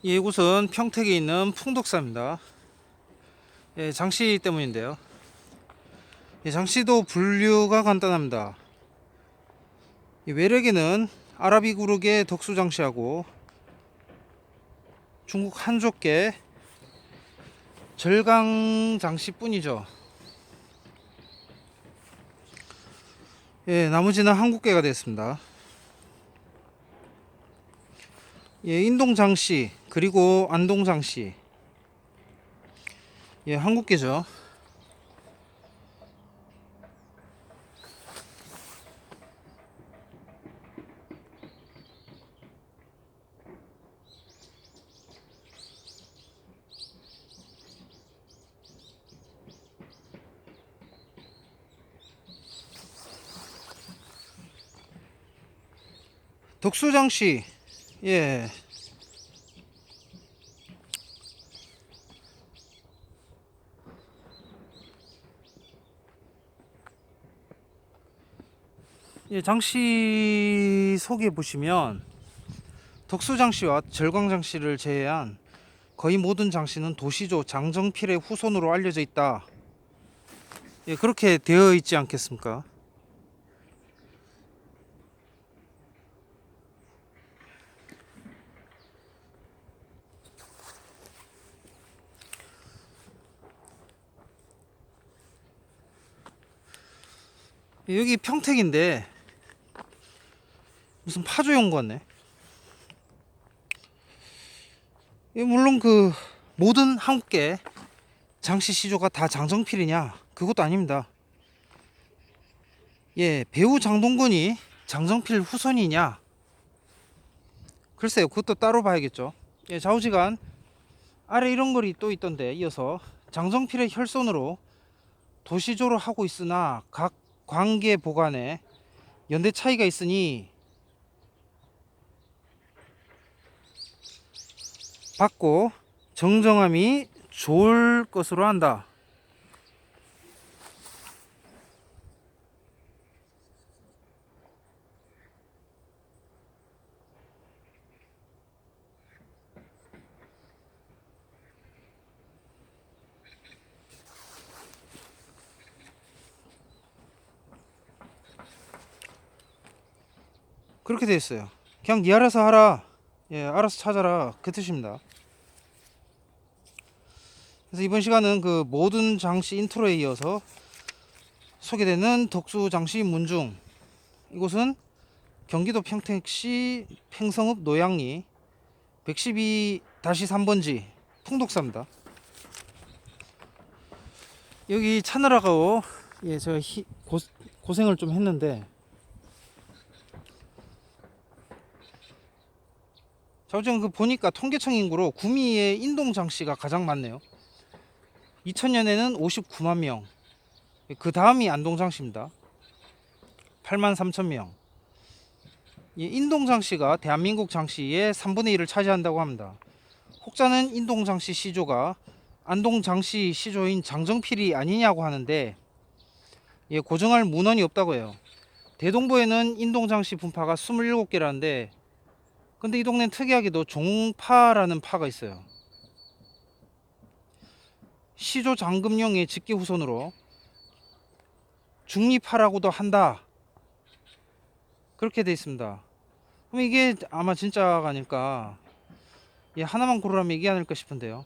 예, 이곳은 평택에 있는 풍덕사입니다. 예, 장씨 때문인데요. 예, 장씨도 분류가 간단합니다. 예, 외래계는 아라비구르게 덕수장씨하고 중국 한족계 절강장씨뿐이죠. 예, 나머지는 한국계가 됐습니다. 예, 인동장씨 그리고 안동장씨, 예, 한국계죠. 덕수장씨, 예, 예, 장씨 소개 보시면 덕수장씨와 절광장씨를 제외한 거의 모든 장씨는 도시조 장정필의 후손으로 알려져 있다. 예, 그렇게 되어 있지 않겠습니까? 예, 여기 평택인데 무슨 파주용 같네. 예, 물론 그 모든 한국계 장씨 시조가 다 장정필이냐? 그것도 아닙니다. 예, 배우 장동건이 장정필 후손이냐? 글쎄요, 그것도 따로 봐야겠죠. 예, 좌우지간 아래 이런 글이 또 있던데, 이어서 장정필의 혈손으로 도시조를 하고 있으나 각 관계 보관에 연대 차이가 있으니 받고 정정함이 좋을 것으로 한다. 그렇게 돼 있어요. 그냥 니 알아서 하라. 예, 알아서 찾아라. 그 뜻입니다. 그래서 이번 시간은 그 모든 장씨 인트로에 이어서 소개되는 덕수 장씨 문중, 이곳은 경기도 평택시 팽성읍 노양리 112-3번지 풍독사입니다. 여기 찾느라고 예, 제가 고생을 좀 했는데, 자, 어쨌든 그 보니까 통계청 인구로 구미의 인동장씨가 가장 많네요. 2000년에는 59만 명, 그 다음이 안동장씨입니다. 8만 3천 명. 인동장씨가 대한민국 장씨의 3분의 1을 차지한다고 합니다. 혹자는 인동장씨 시조가 안동장씨 시조인 장정필이 아니냐고 하는데, 예, 고정할 문헌이 없다고 해요. 대동부에는 인동장씨 분파가 27개라는데, 근데 이 동네는 특이하게도 종파라는 파가 있어요. 시조 장금룡의 직계 후손으로 중리파라고도 한다. 그렇게 돼 있습니다. 그럼 이게 아마 진짜가 아닐까. 예, 하나만 고르라면 이게 아닐까 싶은데요.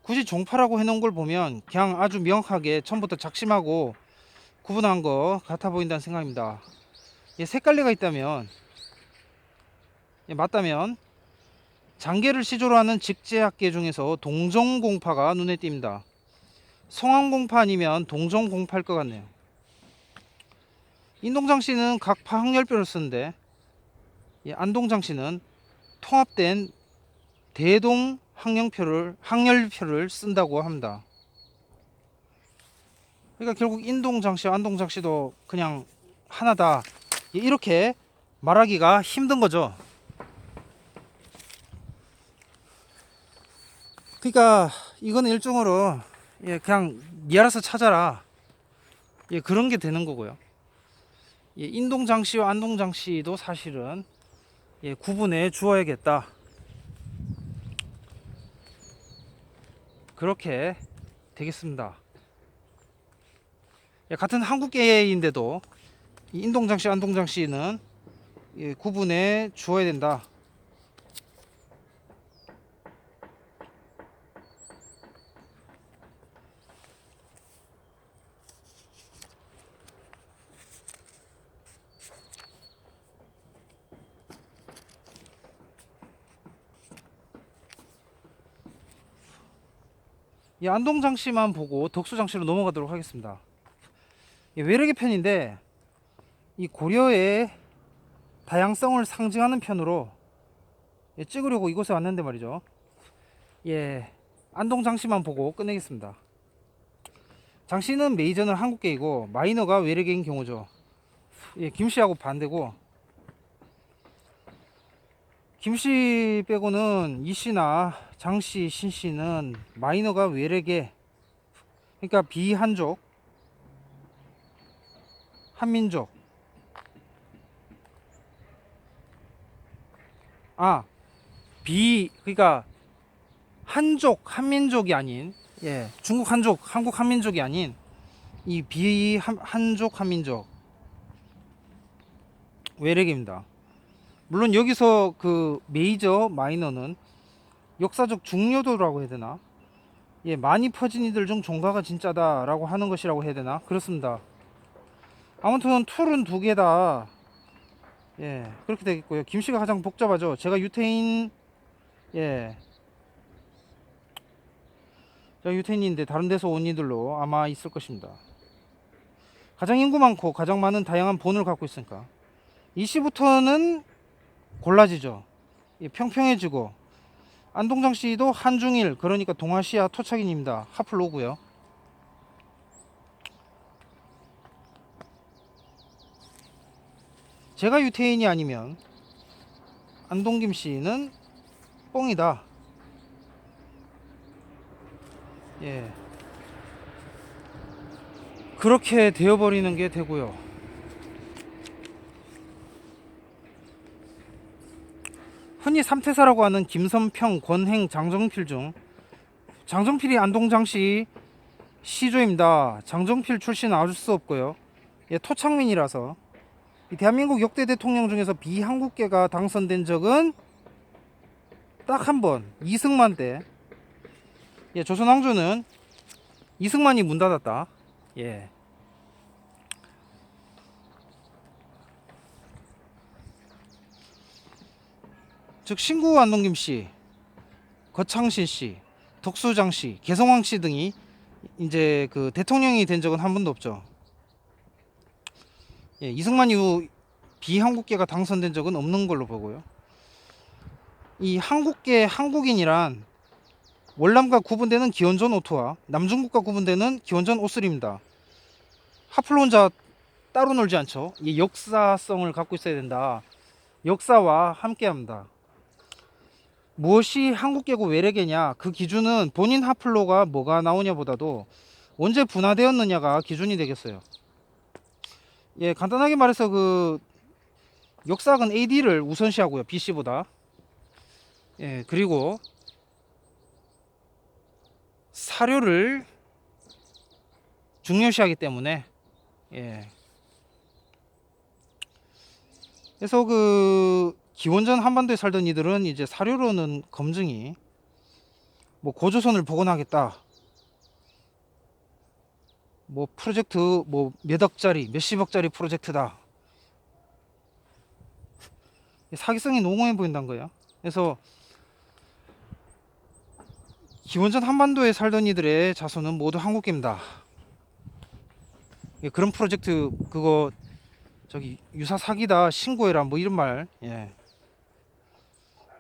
굳이 종파라고 해놓은 걸 보면 그냥 아주 명확하게 처음부터 작심하고 구분한 거 같아 보인다는 생각입니다. 예, 색깔리가 있다면, 예, 맞다면 장계를 시조로 하는 직제학계 중에서 동정공파가 눈에 띕니다. 성황공파 아니면 동정공파일 것 같네요. 인동장씨는 각 파 항렬표를 쓰는데, 예, 안동장씨는 통합된 대동 항렬표를 쓴다고 합니다. 그러니까 결국 인동장씨와 안동장씨도 그냥 하나다, 예, 이렇게 말하기가 힘든 거죠. 그러니까 이거는 일종으로, 예, 그냥 니 알아서 찾아라, 예, 그런 게 되는 거고요. 예, 인동장씨와 안동장씨도 사실은, 예, 구분해 주어야겠다. 그렇게 되겠습니다. 예, 같은 한국계인데도 이 인동장씨, 안동장씨는 예, 구분해 주어야 된다. 이 안동장씨만 보고 덕수장씨로 넘어가도록 하겠습니다. 예, 외래계 편인데 이 고려의 다양성을 상징하는 편으로 예, 찍으려고 이곳에 왔는데 말이죠. 예, 안동장씨만 보고 끝내겠습니다. 장씨는 메이저는 한국계이고 마이너가 외래계인 경우죠. 예, 김씨하고 반대고, 김씨 빼고는 이씨나 장씨, 신씨는 마이너가 외래계, 그러니까 비한족, 한민족, 그러니까 한족, 한민족이 아닌, 예, 중국 한족, 한국 한민족이 아닌 이 비한족, 한민족 외래계입니다. 물론 여기서 그 메이저, 마이너는 역사적 중요도라고 해야 되나? 예, 많이 퍼진 이들 중 종가가 진짜다라고 하는 것이라고 해야 되나? 그렇습니다. 아무튼 툴은 두 개다. 예, 그렇게 되겠고요. 김씨가 가장 복잡하죠. 제가 유태인, 예, 제가 유태인인데 다른 데서 온 이들로 아마 있을 것입니다. 가장 인구 많고 가장 많은 다양한 본을 갖고 있으니까 이씨부터는 골라지죠. 예, 평평해지고, 안동장씨도 한중일, 그러니까 동아시아 토착인입니다. 하플로고요. 제가 유태인이 아니면 안동김씨는 뻥이다. 예, 그렇게 되어버리는 게 되고요. 흔히 삼태사라고 하는 김선평, 권행, 장정필 중 장정필이 안동장씨 시조입니다. 장정필 출신은 알 수 없고요. 예, 토착민이라서. 이 대한민국 역대 대통령 중에서 비한국계가 당선된 적은 딱 한 번, 이승만 때. 예, 조선왕조는 이승만이 문 닫았다. 예. 즉 신구 안동김씨, 거창신씨, 덕수장씨, 개성왕씨 등이 이제 그 대통령이 된 적은 한 번도 없죠. 예, 이승만 이후 비한국계가 당선된 적은 없는 걸로 보고요. 이 한국계, 한국인이란 월남과 구분되는 기원전 오토와 남중국과 구분되는 기원전 오슬입니다. 하플로 혼자 따로 놀지 않죠. 이 역사성을 갖고 있어야 된다. 역사와 함께합니다. 무엇이 한국계고 외래계냐, 그 기준은 본인 하플로가 뭐가 나오냐보다도 언제 분화되었느냐가 기준이 되겠어요. 예, 간단하게 말해서 그 역사학은 AD를 우선시하고요, BC보다. 예, 그리고 사료를 중요시하기 때문에, 예, 그래서 그 기원전 한반도에 살던 이들은 이제 사료로는 검증이 뭐 고조선을 복원하겠다, 뭐 프로젝트 뭐 몇 억짜리, 몇십억짜리 프로젝트다, 사기성이 농후해 보인다는 거예요. 그래서 기원전 한반도에 살던 이들의 자손은 모두 한국계입니다. 예, 그런 프로젝트 그거 저기 유사 사기다, 신고해라, 뭐 이런 말, 예,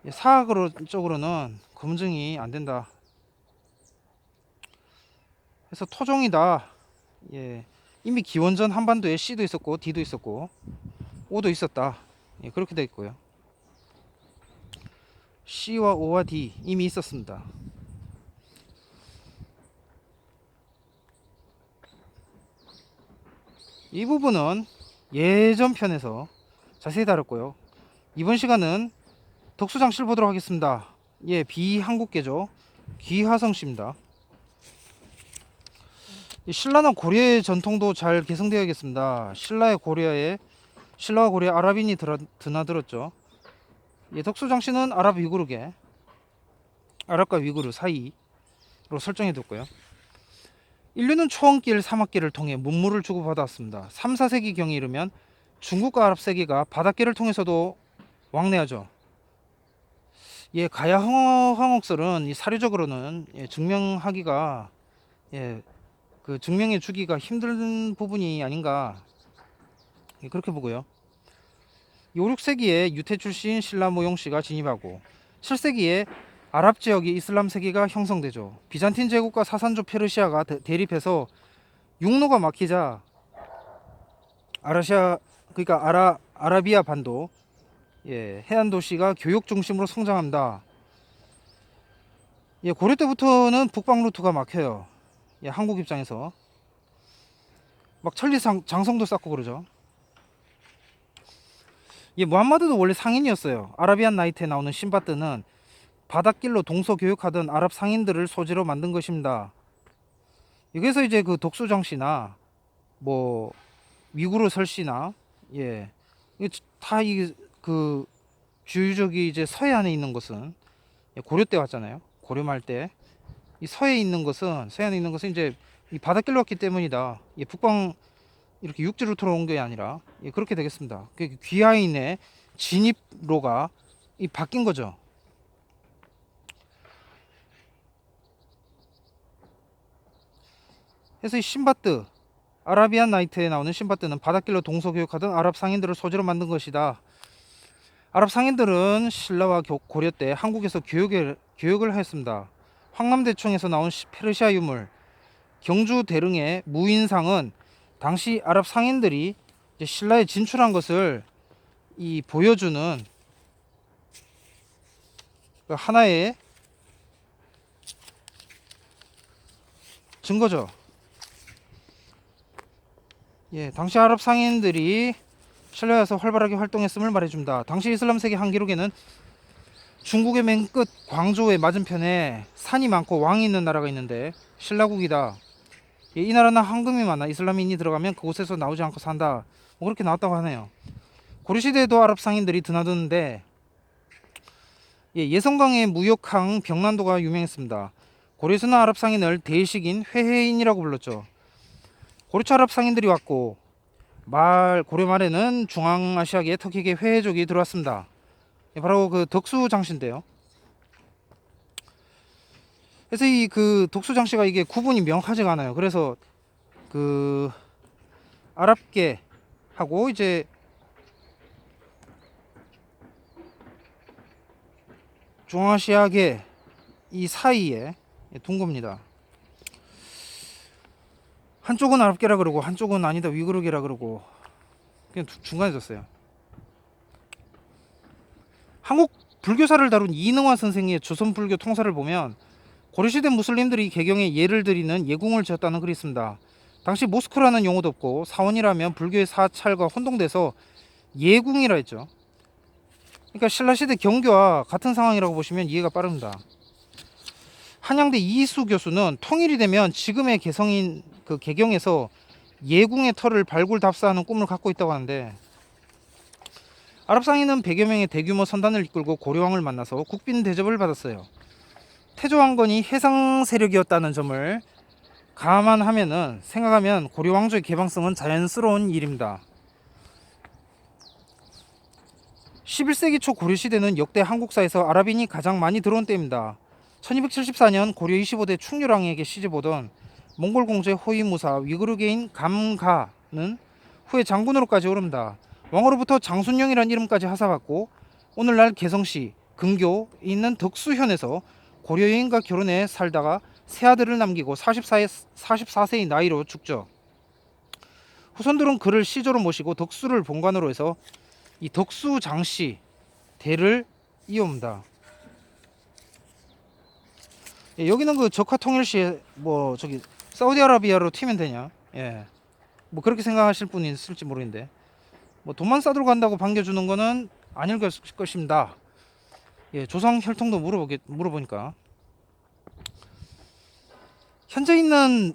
사학으로 쪽으로는 검증이 안 된다. 그래서 토종이다. 예, 이미 기원전 한반도에 C도 있었고 D도 있었고 O도 있었다. 예, 그렇게 되어 있고요. C와 O와 D 이미 있었습니다. 이 부분은 예전 편에서 자세히 다뤘고요. 이번 시간은 덕수장씨를 보도록 하겠습니다. 예, 비한국계죠. 귀하성씨입니다. 이 신라나 고려의 전통도 잘 개성되어야겠습니다. 신라와 고려에 아랍인이 드나들었죠. 예, 덕수장씨는 아랍과 위구르 사이로 설정해 뒀고요. 인류는 초원길, 사막길을 통해 문물을 주고받았습니다. 3, 4세기 경에 이르면 중국과 아랍 세계가 바닷길을 통해서도 왕래하죠. 예, 가야 황옥설은 이 사료적으로는 증명하기가 그 증명해 주기가 힘든 부분이 아닌가 그렇게 보고요. 5, 6세기에 유태 출신 신라 모용 씨가 진입하고 7세기에 아랍 지역이 이슬람 세계가 형성되죠. 비잔틴 제국과 사산조 페르시아가 대립해서 육로가 막히자 아라비아 반도 해안 도시가 교육 중심으로 성장합니다. 고려 때부터는 북방 루트가 막혀요. 한국 입장에서 막 천리장성도 쌓고 그러죠. 무함마드도 원래 상인이었어요. 아라비안 나이트에 나오는 신바드는 바닷길로 동서 교육하던 아랍 상인들을 소재로 만든 것입니다. 여기서 이제 그 독수정씨나 뭐 위구르 설씨나 다 이 그 주유적이 이제 서해안에 있는 것은 고려 때 왔잖아요. 고려 말 때 이 서해안에 있는 것은 이제 이 바닷길로 왔기 때문이다. 북방 이렇게 육지 루트로 온 게 아니라 그렇게 되겠습니다. 귀하인의 진입로가 바뀐 거죠. 그래서 이 신바드 아라비안 나이트에 나오는 신바드는 바닷길로 동서교육하던 아랍 상인들을 소재로 만든 것이다. 아랍 상인들은 신라와 고려 때 한국에서 교육을 하였습니다. 황남대총에서 나온 페르시아 유물 경주 대릉의 무인상은 당시 아랍 상인들이 이제 신라에 진출한 것을 보여주는 하나의 증거죠. 당시 아랍 상인들이 신라에서 활발하게 활동했음을 말해줍니다. 당시 이슬람 세계 한 기록에는 중국의 맨 끝 광저우의 맞은편에 산이 많고 왕이 있는 나라가 있는데 신라국이다. 이 나라는 황금이 많아 이슬람인이 들어가면 그곳에서 나오지 않고 산다. 그렇게 나왔다고 하네요. 고려시대에도 아랍 상인들이 드나드는데 예성강의 무역항 병난도가 유명했습니다. 고려에서는 아랍 상인을 대식인 회해인이라고 불렀죠. 고려초 아랍 상인들이 왔고 고려 말에는 중앙아시아계 터키계 회해족이 들어왔습니다. 바로 그 덕수장씨인데요. 그래서 그 덕수장씨가 이게 구분이 명확하지가 않아요. 그래서 그 아랍계 하고 이제 중앙아시아계 이 사이에 둔 겁니다. 한쪽은 아랍계라 그러고 한쪽은 아니다 위구르계라 그러고 그냥 중간에 뒀어요. 한국 불교사를 다룬 이능화 선생의 조선 불교 통사를 보면 고려시대 무슬림들이 개경에 예를 드리는 예궁을 지었다는 글이 있습니다. 당시 모스크라는 용어도 없고 사원이라면 불교의 사찰과 혼동돼서 예궁이라 했죠. 그러니까 신라시대 경교와 같은 상황이라고 보시면 이해가 빠릅니다. 한양대 이희수 교수는 통일이 되면 지금의 개성인 그 개경에서 예궁의 터를 발굴답사하는 꿈을 갖고 있다고 하는데 아랍 상인은 100여 명의 대규모 선단을 이끌고 고려왕을 만나서 국빈 대접을 받았어요. 태조왕건이 해상 세력이었다는 점을 생각하면 고려 왕조의 개방성은 자연스러운 일입니다. 11세기 초 고려시대는 역대 한국사에서 아랍인이 가장 많이 들어온 때입니다. 1274년 고려 25대 충렬왕에게 시집오던 몽골 공주의 호위무사 위구르계인 감가는 후에 장군으로까지 오릅니다. 왕으로부터 장순영이라는 이름까지 하사받고 오늘날 개성시 근교에 있는 덕수현에서 고려 여인과 결혼해 살다가 세 아들을 남기고 44세의 나이로 죽죠. 후손들은 그를 시조로 모시고 덕수를 본관으로 해서 이 덕수장씨 대를 이어옵니다. 여기는 그 적화 통일시에 저기 사우디아라비아로 튀면 되냐? 그렇게 생각하실 분이 있을지 모르겠는데 돈만 싸들고 간다고 반겨주는 거는 아닐 것입니다. 조상 혈통도 물어보니까 현재 있는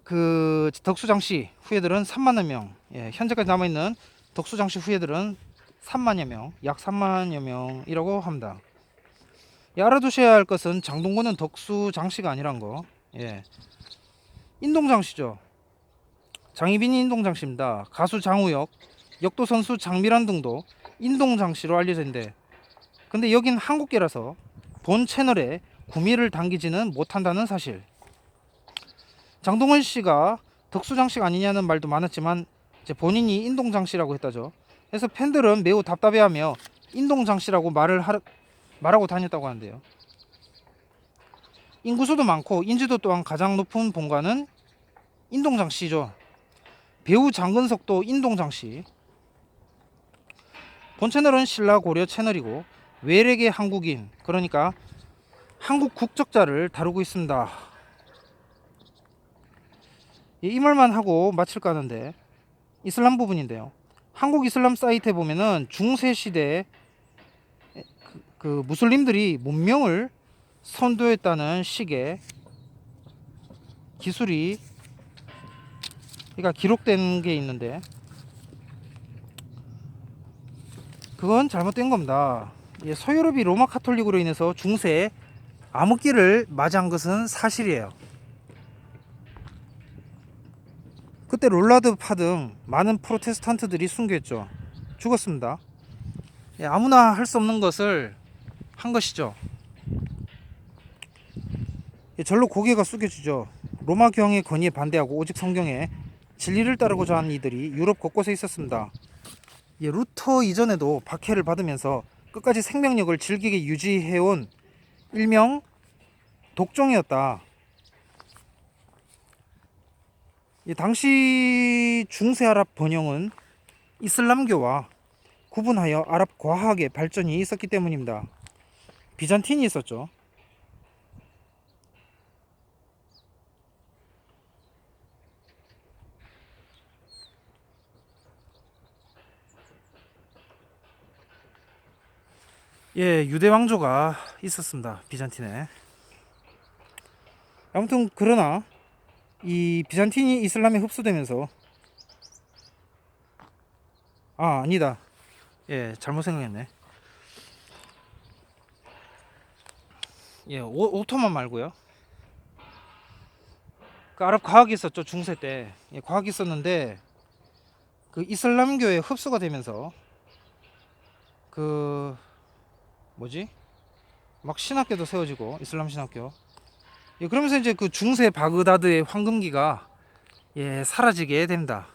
그 덕수장씨 후예들은 3만여 명, 예, 현재까지 남아있는 덕수장씨 후예들은 3만여 명, 약 3만여 명이라고 합니다. 예, 알아두셔야 할 것은 장동건은 덕수장씨가 아니란 거. 예, 인동장씨죠. 장희빈이 인동장씨입니다. 가수 장우혁, 역도선수 장미란 등도 인동장씨로 알려져 있는데, 근데 여긴 한국계라서 본 채널에 구미를 당기지는 못한다는 사실. 장동건 씨가 덕수장 씨가 아니냐는 말도 많았지만 이제 본인이 인동장 씨라고 했다죠. 그래서 팬들은 매우 답답해하며 인동장 씨라고 말하고 다녔다고 하는데요. 인구수도 많고 인지도 또한 가장 높은 본관은 인동장 씨죠. 배우 장근석도 인동장 씨. 본 채널은 신라 고려 채널이고 외래계 한국인, 그러니까 한국 국적자를 다루고 있습니다. 이 말만 하고 마칠까 하는데, 이슬람 부분인데요. 한국 이슬람 사이트에 보면은 중세 시대에 그 무슬림들이 문명을 선도했다는 식의 기술이 그러니까 기록된 게 있는데, 그건 잘못된 겁니다. 서유럽이 로마 카톨릭으로 인해서 중세에 암흑기를 맞이한 것은 사실이에요. 그때 롤라드 파 등 많은 프로테스탄트들이 순교했죠. 죽었습니다. 아무나 할 수 없는 것을 한 것이죠. 절로 고개가 숙여지죠. 로마 교황의 건의에 반대하고 오직 성경에 진리를 따르고자 하는 이들이 유럽 곳곳에 있었습니다. 루터 이전에도 박해를 받으면서 끝까지 생명력을 질기게 유지해온 일명 독종이었다. 당시 중세 아랍 번영은 이슬람교와 구분하여 아랍 과학의 발전이 있었기 때문입니다. 비잔틴이 있었죠. 유대 왕조가 있었습니다. 비잔틴에. 아무튼 그러나 이 비잔틴이 이슬람에 흡수되면서 아니다. 잘못 생각했네. 오토만 말고요. 그 아랍 과학이 있었죠. 중세 때 과학이 있었는데 그 이슬람교에 흡수가 되면서 그 뭐지? 막 신학교도 세워지고 이슬람 신학교. 그러면서 이제 그 중세 바그다드의 황금기가 사라지게 됩니다.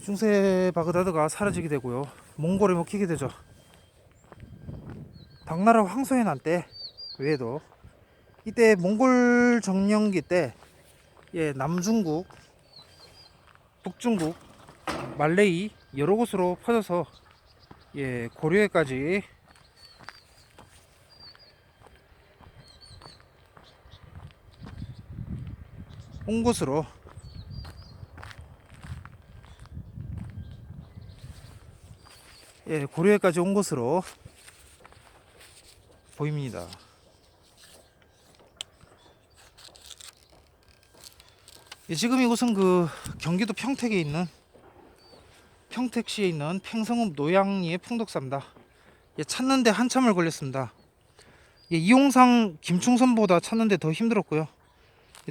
중세 바그다드가 사라지게 되고요. 몽골에 먹히게 되죠. 당나라 황소의 난 때 외에도 이때 몽골 정령기 때 남중국 북중국, 말레이 여러 곳으로 퍼져서 고려에까지 온 것으로 고려에까지 온 것으로 보입니다. 지금 이곳은 그 경기도 평택시에 있는 팽성읍 노양리의 풍덕사입니다. 찾는데 한참을 걸렸습니다. 이용상 김충선보다 찾는데 더 힘들었고요.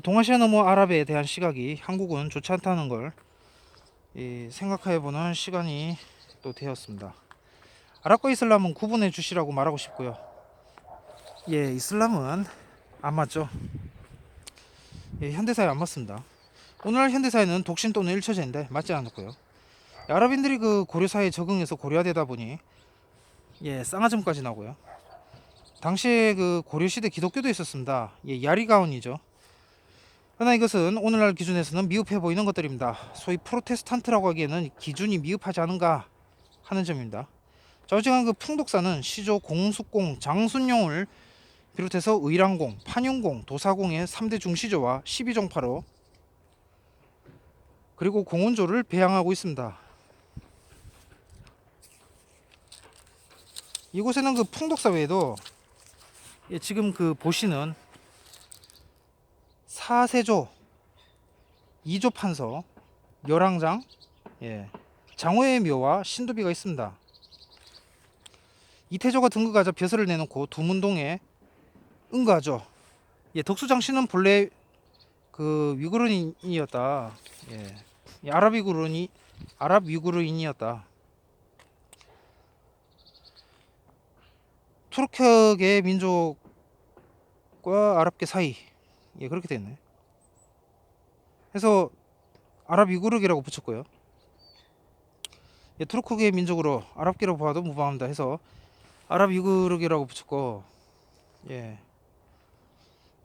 동아시아 너머 아랍에 대한 시각이 한국은 좋지 않다는 걸 생각해보는 시간이 또 되었습니다. 아랍과 이슬람은 구분해 주시라고 말하고 싶고요. 이슬람은 안 맞죠. 현대사에 안 맞습니다. 오늘날 현대사회는 독신 또는 일처제인데 맞지 않았고요. 아랍인들이 그 고려사회에 적응해서 고려화되다 보니 쌍화점까지 나고요. 당시에 그 고려시대 기독교도 있었습니다. 야리가온이죠. 그러나 이것은 오늘날 기준에서는 미흡해 보이는 것들입니다. 소위 프로테스탄트라고 하기에는 기준이 미흡하지 않은가 하는 점입니다. 자, 어쨌든 그 풍덕사는 시조, 공숙공, 장순용을 비롯해서 의랑공, 판윤공, 도사공의 3대 중시조와 12종파로 그리고 공원조를 배양하고 있습니다. 이곳에는 그 풍덕사 외에도 지금 그 보시는 사세조, 이조 판서, 열왕장, 장호의 묘와 신도비가 있습니다. 이태조가 등극하자 벼슬을 내놓고 두문동에 응가하죠. 덕수장씨는 본래 그 위구르인이었다. 아랍 위구르인이었다. 투르크계 민족과 아랍계 사이 그렇게 됐네. 그래서 아랍 위구르계라고 붙였고요. 투르크계 민족으로 아랍계로 봐도 무방합니다 해서 아랍 위구르계라고 붙였고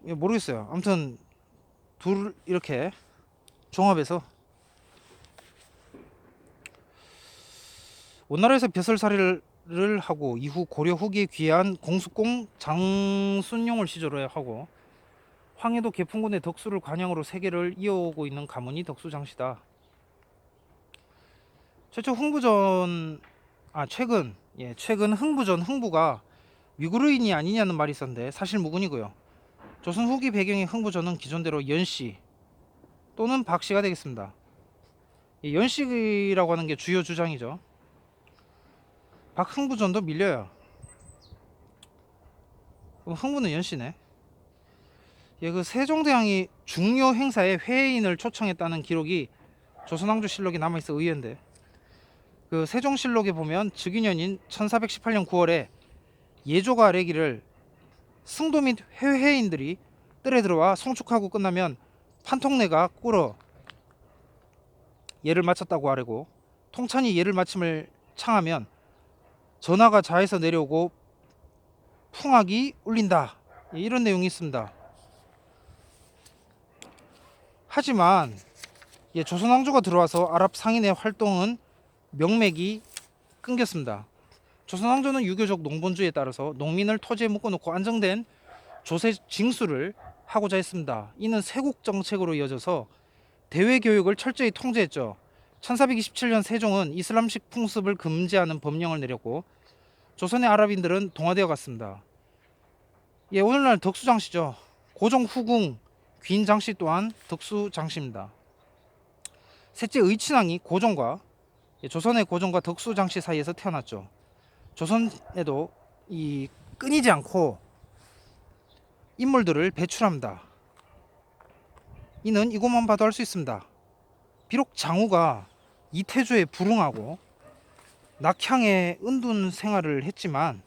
모르겠어요. 아무튼 둘 이렇게 종합해서 원나라에서 벼슬살이를 하고 이후 고려 후기에 귀한 공숙공 장순용을 시조로 하고 황해도 개풍군의 덕수를 관양으로 세계를 이어오고 있는 가문이 덕수장씨다. 최근 흥부전 흥부가 위구르인이 아니냐는 말이 있었는데 사실 무근이고요. 조선 후기 배경의 흥부전은 기존대로 연씨 또는 박씨가 되겠습니다. 연씨라고 하는 게 주요 주장이죠. 박흥부전도 밀려요. 그럼 흥부는 연씨네. 그 세종대왕이 중요 행사에 회의인을 초청했다는 기록이 조선왕조실록에 남아있어 의외인데 그 세종실록에 보면 즉위년인 1418년 9월에 예조가 아래기를 승도 및 회회인들이 뜰에 들어와 송축하고 끝나면 판통내가 꿇어 예를 마쳤다고 아뢰고 통찬이 예를 마침을 창하면 전하가 자에서 내려오고 풍악이 울린다. 이런 내용이 있습니다. 하지만 조선왕조가 들어와서 아랍 상인의 활동은 명맥이 끊겼습니다. 조선왕조는 유교적 농본주의에 따라서 농민을 토지에 묶어놓고 안정된 조세 징수를 하고자 했습니다. 이는 세국 정책으로 이어져서 대외 교육을 철저히 통제했죠. 1427년 세종은 이슬람식 풍습을 금지하는 법령을 내렸고 조선의 아랍인들은 동화되어 갔습니다. 오늘날 덕수장씨죠. 고종 후궁 귀인장씨 또한 덕수장씨입니다. 셋째 의친왕이 고종과 조선의 고종과 덕수장씨 사이에서 태어났죠. 조선에도 끊이지 않고 인물들을 배출합니다. 이는 이것만 봐도 알 수 있습니다. 비록 장후가 이태조에 불응하고 낙향에 은둔 생활을 했지만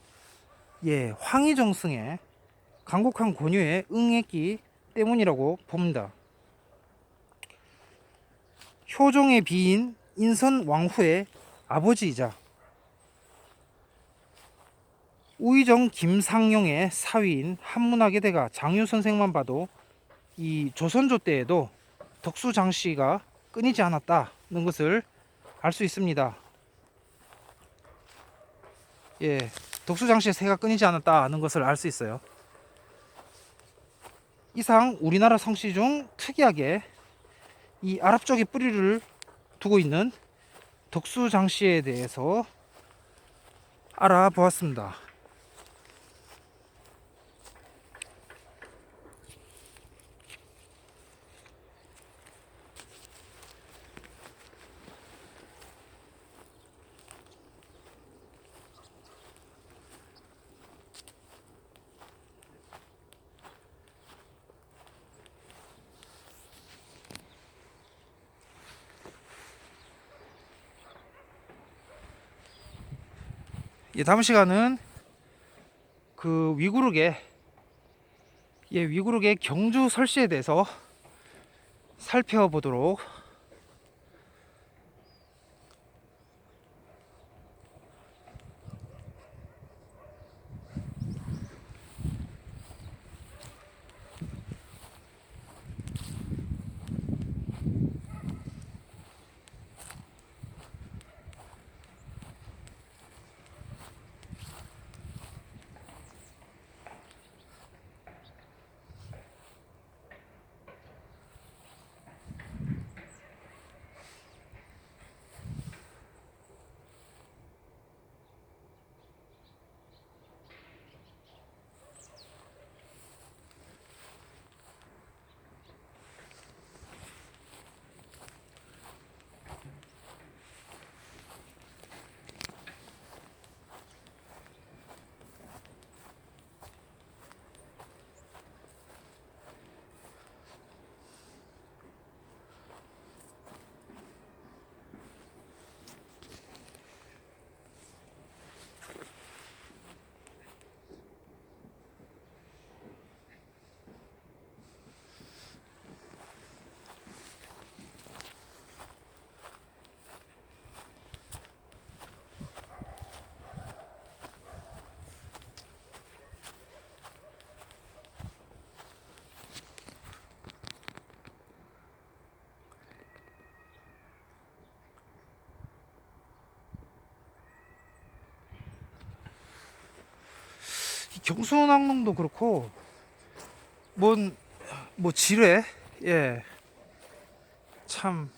황희정승의 강국한 권유에 응했기 때문이라고 봅니다. 효종의 비인 인선 왕후의 아버지이자 우의정 김상용의 사위인 한문학의 대가 장유 선생만 봐도 이 조선조 때에도 덕수장씨가 끊이지 않았다. 것을 알 수 있습니다. 예, 독수 장시에 새가 끊이지 않았다는 것을 알 수 있어요. 이상 우리나라 성씨 중 특이하게 이 아랍 쪽에 뿌리를 두고 있는 독수 장씨에 대해서 알아보았습니다. 다음 시간은 그 위구르의 경주 설시에 대해서 살펴보도록. 경순항농도 그렇고 뭐 지뢰, 예, 참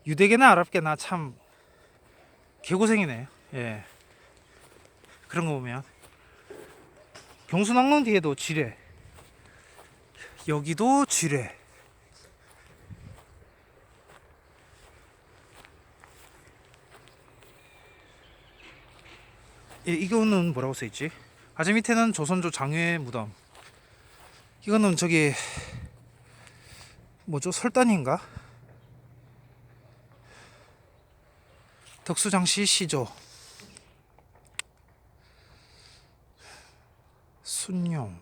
유대계나 아랍계나 참 개고생이네. 예, 그런 거 보면 경순항농 뒤에도 지뢰, 여기도 지뢰. 예, 이거는 뭐라고 써있지? 아재 밑에는 조선조 장외 무덤. 이거는 저기 뭐죠? 설단인가? 덕수장시 시조 순용.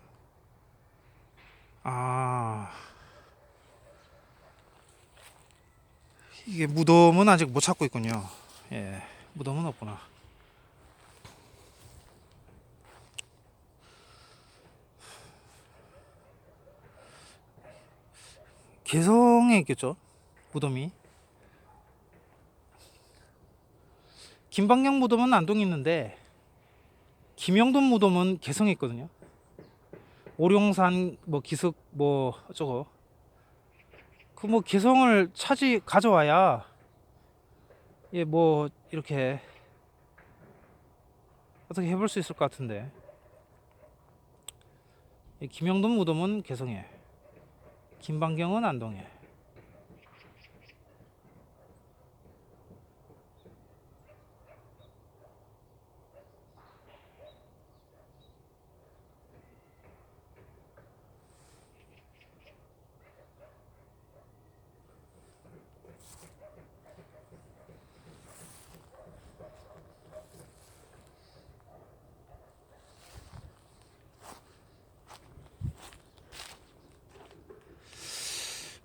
아, 이게 무덤은 아직 못 찾고 있군요. 예, 무덤은 없구나. 개성에 있겠죠, 무덤이. 김방경 무덤은 안동에 있는데 김영돈 무덤은 개성에 있거든요. 오룡산 뭐 기슭 뭐 어쩌고 그 뭐 개성을 가져와야 예 뭐 이렇게 어떻게 해볼 수 있을 것 같은데. 예, 김영돈 무덤은 개성에, 김방경은 안동에.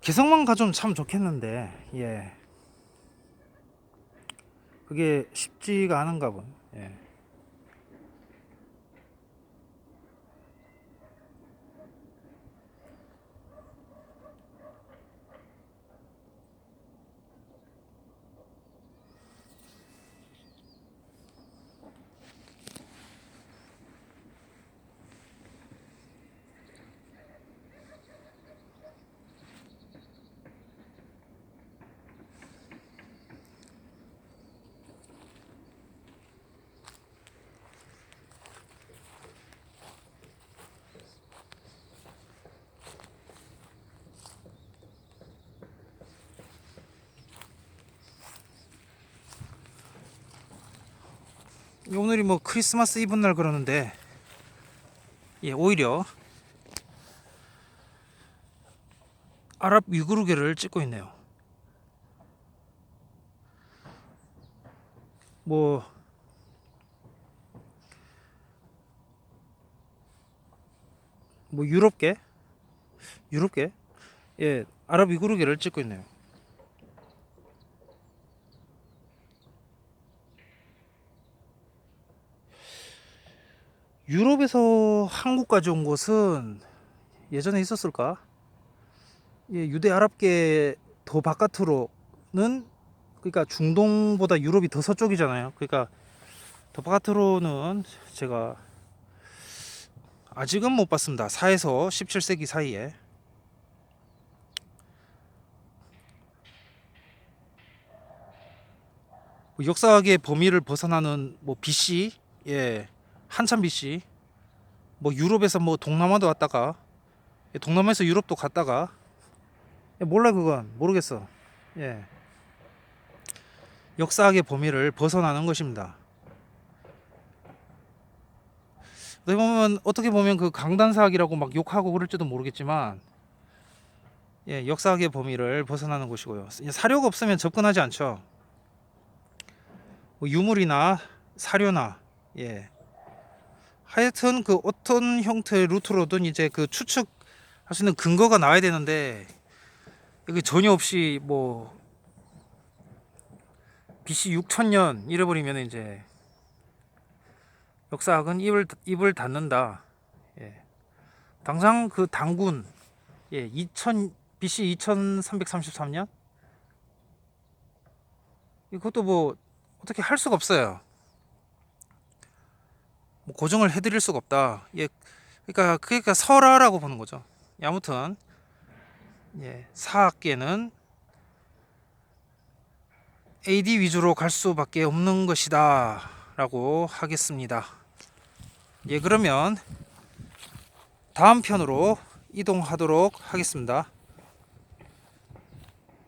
개성만 가져오면 참 좋겠는데, 예, 그게 쉽지가 않은가 본. 예. 오늘이 뭐 크리스마스 이브 날 그러는데, 예, 오히려 아랍 위구르계를 찍고 있네요. 뭐 유럽계, 예, 아랍 위구르계를 찍고 있네요. 유럽에서 한국까지 온 곳은 예전에 있었을까? 예, 유대 아랍계 더 바깥으로는, 그러니까 중동보다 유럽이 더 서쪽이잖아요. 그러니까 더 바깥으로는 제가 아직은 못 봤습니다. 4에서 17세기 사이에. 뭐 역사학의 범위를 벗어나는 뭐 BC, 예, 한참 BC, 뭐 유럽에서 뭐 동남아도 왔다가, 예, 동남아에서 유럽도 갔다가, 예, 몰라 그건 모르겠어. 예, 역사학의 범위를 벗어나는 것입니다. 어떻게 보면 그 강단사학이라고 막 욕하고 그럴지도 모르겠지만, 예, 역사학의 범위를 벗어나는 것이고요. 사료가 없으면 접근하지 않죠. 뭐 유물이나 사료나, 예, 하여튼 그 어떤 형태의 루트로든 이제 그 추측할 수 있는 근거가 나와야 되는데, 이게 전혀 없이 뭐 BC 6000년 이래버리면 이제 역사학은 입을 닫는다. 예. 당장 그 당군, 예, BC 2333년, 이것도 뭐 어떻게 할 수가 없어요. 뭐 고정을 해드릴 수가 없다. 예, 그러니까 설화라고 보는 거죠. 예, 아무튼, 예, 사학계는 AD 위주로 갈 수밖에 없는 것이다 라고 하겠습니다. 예, 그러면 다음 편으로 이동하도록 하겠습니다.